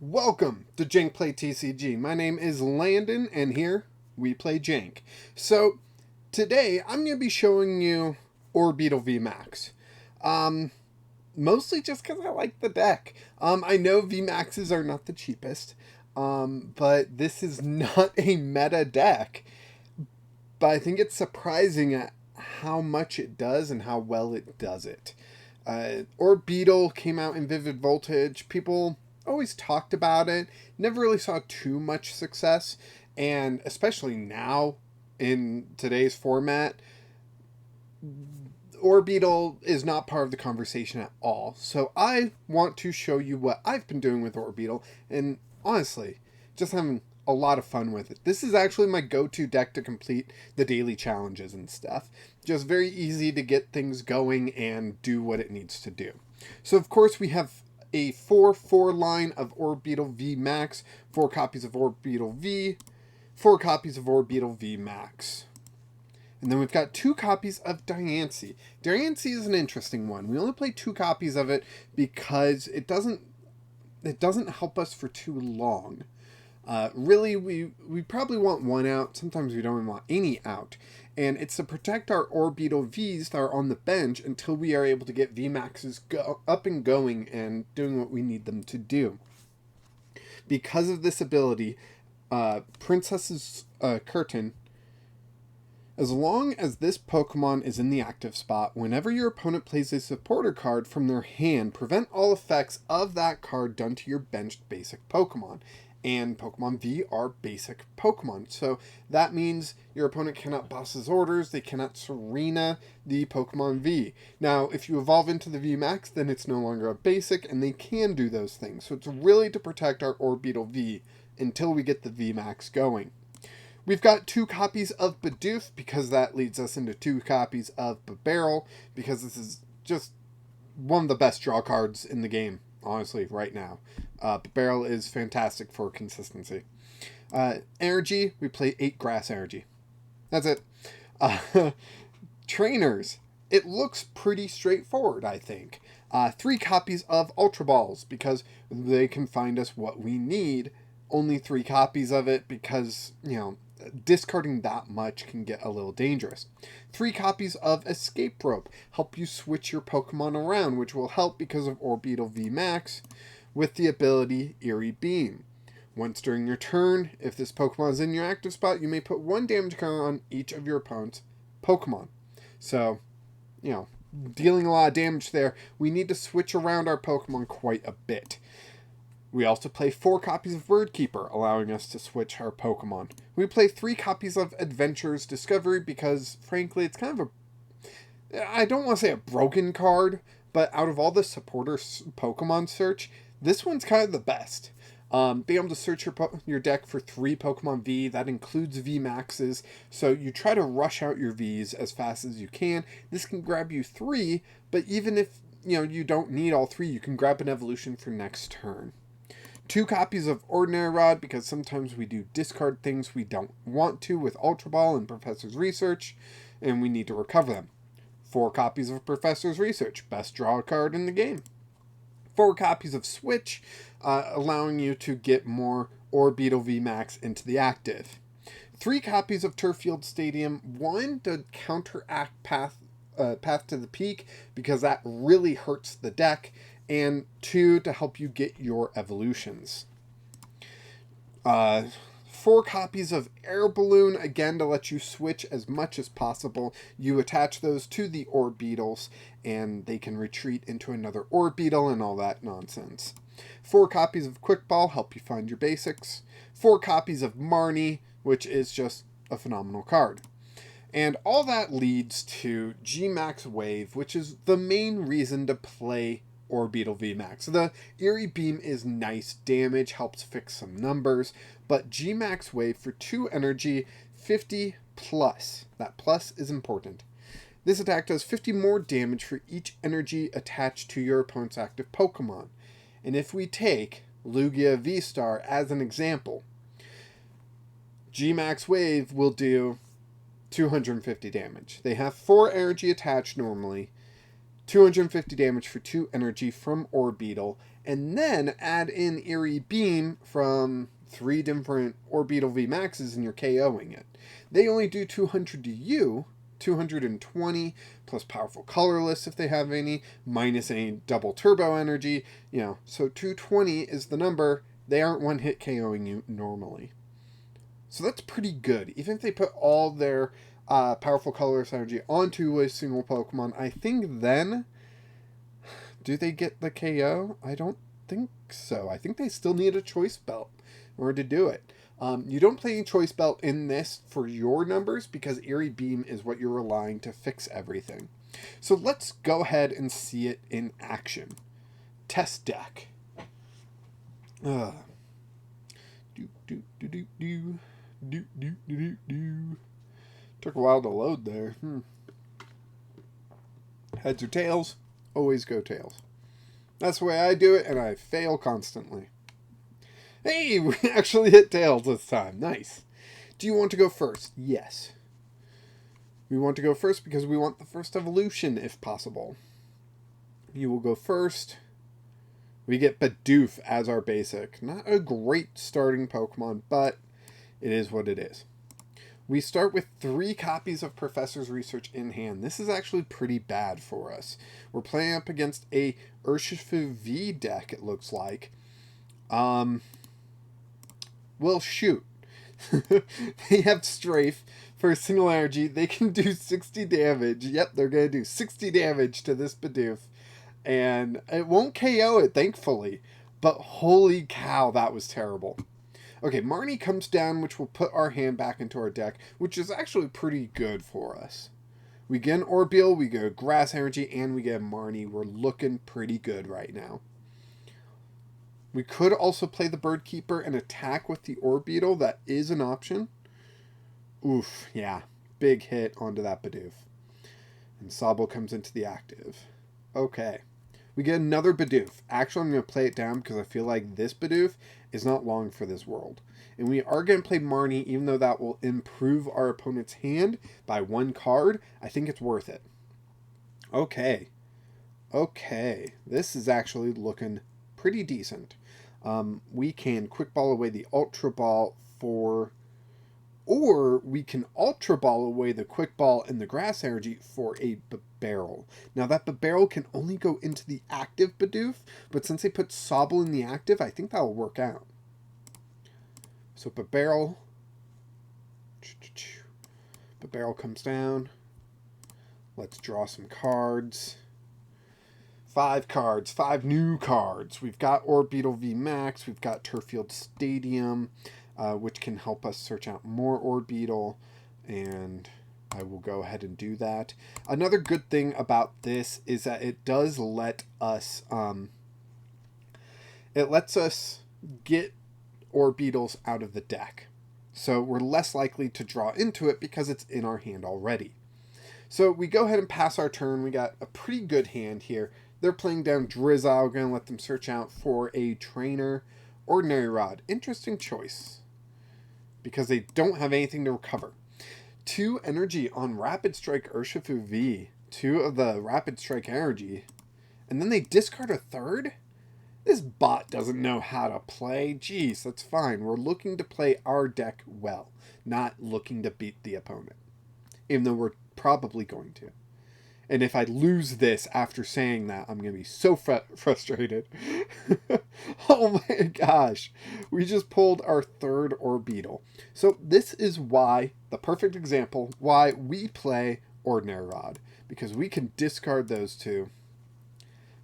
Welcome to Jank Play TCG. My name is Landon, and here we play Jank. So, today I'm going to be showing you Orbeetle VMAX. Mostly just because I like the deck. I know VMAXs are not the cheapest, but this is not a meta deck. But I think it's surprising at how much it does and how well it does it. Orbeetle came out in Vivid Voltage. People always talked about it, never really saw too much success, and especially now in today's format, Orbeetle is not part of the conversation at all. So I want to show you what I've been doing with Orbeetle, and honestly, just having a lot of fun with it. This is actually my go-to deck to complete the daily challenges and stuff. Just very easy to get things going and do what it needs to do. So of course we have a 4/4 line of Orbeetle VMAX, 4 copies of Orbeetle V, 4 copies of Orbeetle VMAX. And then we've got 2 copies of Diancie. Diancie is an interesting one. We only play 2 copies of it because it doesn't help us for too long. Really, we probably want 1 out. Sometimes we don't even want any out. And it's to protect our Orbeetle Vs that are on the bench until we are able to get VMAXs up and going and doing what we need them to do. Because of this ability, Princess's Curtain, as long as this Pokemon is in the active spot, whenever your opponent plays a supporter card from their hand, prevent all effects of that card done to your benched basic Pokemon. And Pokemon V are basic Pokemon. So that means your opponent cannot boss his orders, they cannot Serena the Pokemon V. Now, if you evolve into the VMAX, then it's no longer a basic, and they can do those things. So it's really to protect our Orbeetle V until we get the VMAX going. We've got 2 copies of Bidoof, because that leads us into 2 copies of Bibarel, because this is just one of the best draw cards in the game, honestly, right now. Bibarel is fantastic for consistency. Energy, we play 8 grass energy. That's it. Trainers, it looks pretty straightforward, I think. 3 copies of Ultra Balls, because they can find us what we need. Only 3 copies of it, because, discarding that much can get a little dangerous. 3 copies of Escape Rope help you switch your Pokemon around, which will help because of Orbeetle VMAX with the ability Eerie Beam. Once during your turn, if this Pokemon is in your active spot, you may put 1 damage counter on each of your opponent's Pokemon. So, dealing a lot of damage there. We need to switch around our Pokemon quite a bit. We also play 4 copies of Bird Keeper, allowing us to switch our Pokemon. We play 3 copies of Adventurer's Discovery because, frankly, it's kind of I don't want to say a broken card, but out of all the supporter Pokemon search, this one's kind of the best. Being able to search your deck for 3 Pokemon V, that includes VMAXs, so you try to rush out your Vs as fast as you can. This can grab you 3, but even if you don't need all 3, you can grab an evolution for next turn. 2 copies of Ordinary Rod, because sometimes we do discard things we don't want to with Ultra Ball and Professor's Research, and we need to recover them. 4 copies of Professor's Research, best draw card in the game. 4 copies of Switch, allowing you to get more Orbeetle VMAX into the active. 3 copies of Turffield Stadium, 1 to counteract Path to the Peak, because that really hurts the deck, and 2 to help you get your evolutions. 4 copies of Air Balloon, again to let you switch as much as possible. You attach those to the Orbeetles, and they can retreat into another Orbeetle and all that nonsense. 4 copies of Quick Ball, help you find your basics. 4 copies of Marnie, which is just a phenomenal card. And all that leads to G-Max Wave, which is the main reason to play Orbeetle VMAX. The Eerie Beam is nice damage, helps fix some numbers, but G-Max Wave for 2 energy, 50 plus. That plus is important. This attack does 50 more damage for each energy attached to your opponent's active Pokemon. And if we take Lugia V-Star as an example, G-Max Wave will do 250 damage. They have 4 energy attached normally. 250 damage for 2 energy from Orbeetle, and then add in Eerie Beam from 3 different Orbeetle VMAXs and you're KOing it. They only do 200 to you, 220 plus Powerful Colorless if they have any, minus any double turbo energy, so 220 is the number. They aren't one-hit KOing you normally. So that's pretty good. Even if they put all their Powerful Colorless energy onto a single Pokemon, I think then, do they get the KO? I don't think so. I think they still need a Choice Belt in order to do it. You don't play any Choice Belt in this for your numbers because Eerie Beam is what you're relying to fix everything. So let's go ahead and see it in action. Test deck. Took a while to load there. Heads or tails? Always go tails. That's the way I do it, and I fail constantly. Hey, we actually hit tails this time. Nice. Do you want to go first? Yes. We want to go first because we want the first evolution, if possible. You will go first. We get Bidoof as our basic. Not a great starting Pokemon, but it is what it is. We start with 3 copies of Professor's Research in hand. This is actually pretty bad for us. We're playing up against a Urshifu V deck, it looks like. Well, shoot. They have Strafe for a single energy. They can do 60 damage. Yep, they're going to do 60 damage to this Bidoof. And it won't KO it, thankfully. But holy cow, that was terrible. Okay, Marnie comes down, which will put our hand back into our deck, which is actually pretty good for us. We get an Orbeetle, we get a Grass Energy, and we get a Marnie. We're looking pretty good right now. We could also play the Bird Keeper and attack with the Orbeetle. That is an option. Oof, yeah. Big hit onto that Bidoof. And Sobble comes into the active. Okay. We get another Bidoof. Actually, I'm going to play it down because I feel like this Bidoof is not long for this world. And we are going to play Marnie, even though that will improve our opponent's hand by 1 card. I think it's worth it. Okay. Okay. This is actually looking pretty decent. We can Quick Ball away the Ultra Ball or we can Ultra Ball away the Quick Ball and the Grass Energy for a Bibarel. Now that Bibarel can only go into the active Bidoof, but since they put Sobble in the active, I think that'll work out. So Bibarel comes down. Let's draw some cards. 5 cards, 5 new cards. We've got Orbeetle VMAX, we've got Turffield Stadium, which can help us search out more Orbeetle, and I will go ahead and do that. Another good thing about this is that it does let us, it lets us get Orbeetles out of the deck. So we're less likely to draw into it because it's in our hand already. So we go ahead and pass our turn. We got a pretty good hand here. They're playing down Drizzile. We're going to let them search out for a trainer. Ordinary Rod. Interesting choice. Because they don't have anything to recover. 2 energy on Rapid Strike Urshifu V. 2 of the Rapid Strike energy. And then they discard a 3rd? This bot doesn't know how to play. Jeez, that's fine. We're looking to play our deck well. Not looking to beat the opponent. Even though we're probably going to. And if I lose this after saying that, I'm going to be so frustrated. Oh my gosh. We just pulled our 3rd Orbeetle. So this is why, the perfect example, why we play Ordinary Rod. Because we can discard those 2.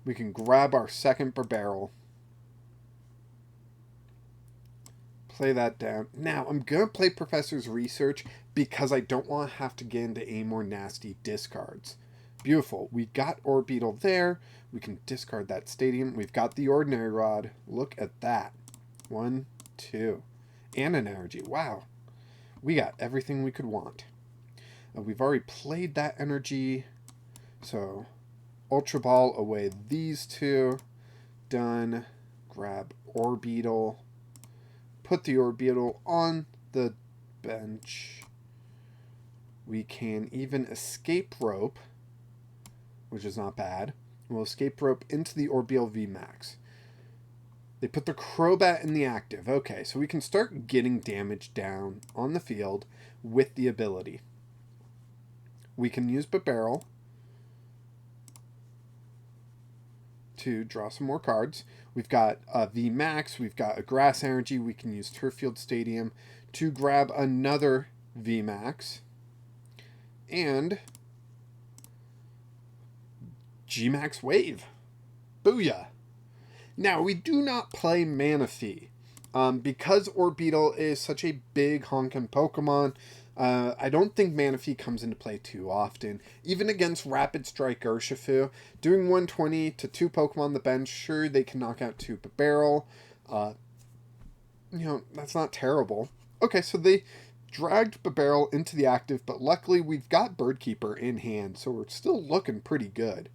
We can grab our 2nd Bibarel. Play that down. Now, I'm going to play Professor's Research because I don't want to have to get into any more nasty discards. Beautiful. We got Orbeetle there. We can discard that Stadium. We've got the Ordinary Rod. Look at that. 1, 2. And an energy. Wow. We got everything we could want. We've already played that energy. So, Ultra Ball away these 2. Done. Grab Orbeetle. Put the Orbeetle on the bench. We can even Escape Rope which is not bad. We'll Escape Rope into the Orbeetle VMAX. They put the Crobat in the active. Okay, so we can start getting damage down on the field with the ability. We can use Bibarel to draw some more cards. We've got a VMAX, we've got a Grass Energy, we can use Turffield Stadium to grab another VMAX. And G-Max Wave. Booyah! Now, we do not play Manaphy. Because Orbeetle is such a big honkin' Pokemon, I don't think Manaphy comes into play too often. Even against Rapid Strike Urshifu, doing 120 to 2 Pokemon on the bench, sure, they can knock out 2 Bibarel. That's not terrible. Okay, so they dragged Bibarel into the active, but luckily we've got Bird Keeper in hand, so we're still looking pretty good.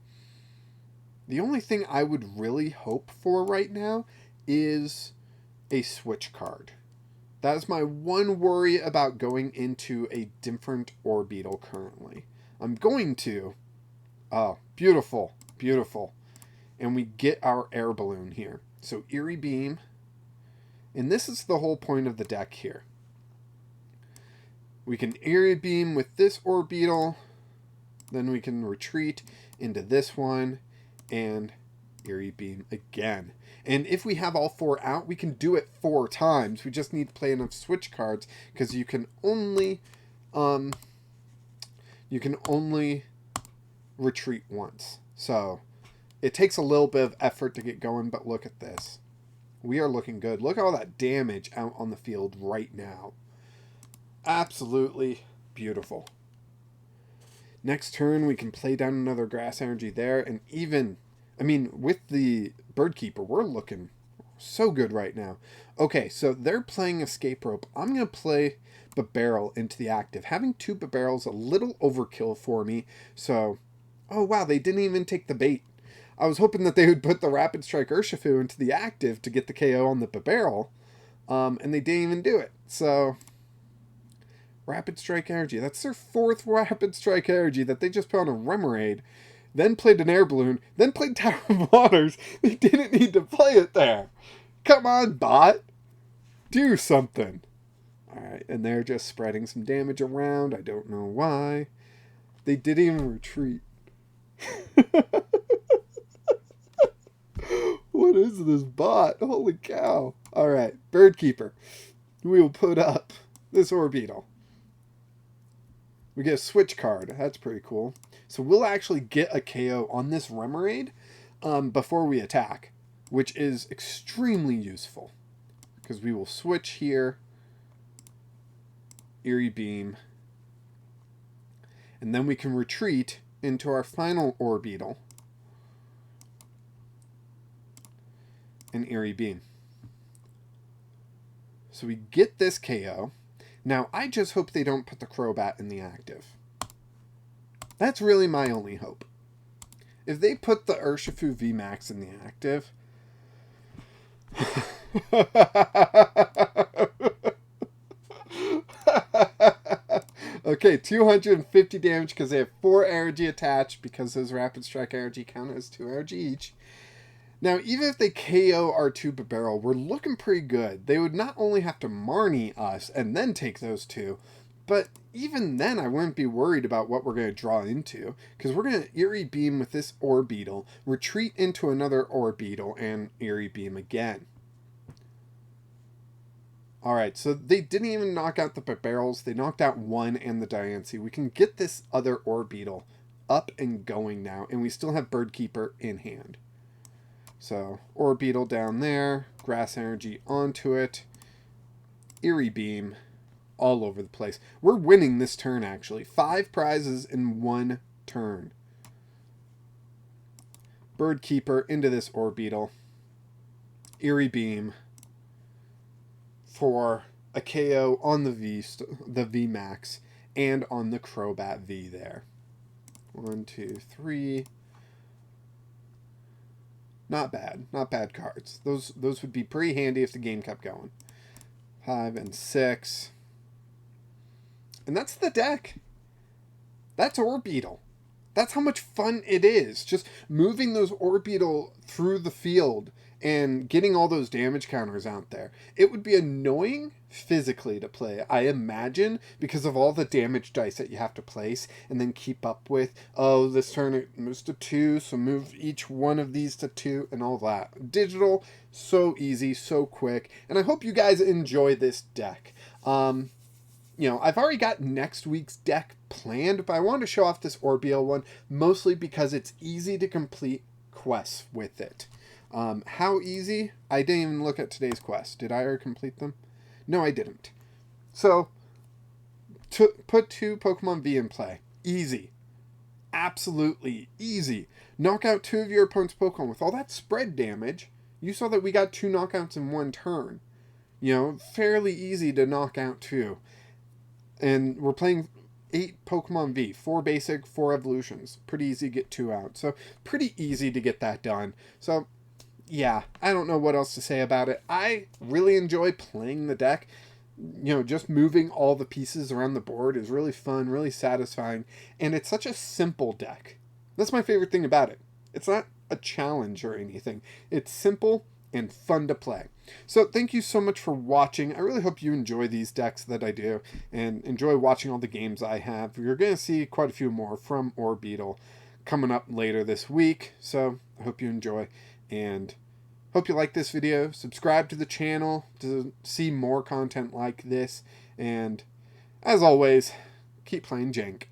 The only thing I would really hope for right now is a switch card. That is my one worry about going into a different Orbeetle currently. I'm going to... Oh, beautiful, beautiful. And we get our Air Balloon here. So Eerie Beam. And this is the whole point of the deck here. We can Eerie Beam with this Orbeetle. Then we can retreat into this one. And Eerie Beam again. And if we have all 4 out, we can do it 4 times. We just need to play enough switch cards because you can only retreat once. So it takes a little bit of effort to get going, but look at this. We are looking good. Look at all that damage out on the field right now. Absolutely beautiful. Next turn, we can play down another Grass Energy there, and even, with the Bird Keeper, we're looking so good right now. Okay, so they're playing Escape Rope. I'm going to play Bibarel into the active. Having 2 Bibarels a little overkill for me, so... Oh, wow, they didn't even take the bait. I was hoping that they would put the Rapid Strike Urshifu into the active to get the KO on the Bibarel, and they didn't even do it. So, Rapid Strike Energy. That's their 4th Rapid Strike Energy that they just put on a Remoraid. Then played an Air Balloon, then played Tower of Waters. They didn't need to play it there. Come on, bot. Do something. Alright, and they're just spreading some damage around. I don't know why. They didn't even retreat. What is this bot? Holy cow. Alright, Bird Keeper. We will put up this Orbeetle. We get a switch card. That's pretty cool. So we'll actually get a KO on this Remoraid before we attack, which is extremely useful. Because we will switch here, Eerie Beam, and then we can retreat into our final Orbeetle and Eerie Beam. So we get this KO. Now, I just hope they don't put the Crobat in the active. That's really my only hope. If they put the Urshifu VMAX in the active... Okay, 250 damage because they have 4 energy attached because those Rapid Strike energy count as 2 energy each. Now, even if they KO our 2 Bibarel, we're looking pretty good. They would not only have to Marnie us and then take those 2, but even then I wouldn't be worried about what we're going to draw into, because we're going to Eerie Beam with this Orbeetle, retreat into another Orbeetle, and Eerie Beam again. Alright, so they didn't even knock out the Bibarels. They knocked out 1 and the Diancie. We can get this other Orbeetle up and going now, and we still have Bird Keeper in hand. So, Orbeetle down there, Grass Energy onto it, Eerie Beam, all over the place. We're winning this turn, actually. 5 prizes in 1 turn. Bird Keeper into this Orbeetle, Eerie Beam for a KO on the VMAX and on the Crobat V there. 1, 2, 3... Not bad. Not bad cards. Those would be pretty handy if the game kept going. 5 and 6. And that's the deck. That's Orbeetle. That's how much fun it is. Just moving those Orbeetle through the field and getting all those damage counters out there. It would be annoying physically to play, I imagine, because of all the damage dice that you have to place and then keep up with. Oh, this turn it moves to 2, so move each one of these to 2 and all that. Digital, so easy, so quick, and I hope you guys enjoy this deck. You know, I've already got next week's deck planned, but I wanted to show off this Orbeetle one, mostly because it's easy to complete quests with it. How easy? I didn't even look at today's quest. Did I already complete them? No, I didn't. So, put 2 Pokemon V in play. Easy. Absolutely easy. Knock out 2 of your opponent's Pokemon with all that spread damage. You saw that we got 2 knockouts in 1 turn. You know, fairly easy to knock out 2. And we're playing 8 Pokemon V, 4 basic, 4 evolutions. Pretty easy to get 2 out. So, pretty easy to get that done. So, yeah, I don't know what else to say about it. I really enjoy playing the deck. You know, just moving all the pieces around the board is really fun, really satisfying. And it's such a simple deck. That's my favorite thing about it. It's not a challenge or anything. It's simple and fun to play. So thank you so much for watching. I really hope you enjoy these decks that I do and enjoy watching all the games I have. You're going to see quite a few more from Orbeetle coming up later this week. So I hope you enjoy and hope you like this video. Subscribe to the channel to see more content like this. And as always, keep playing Jank.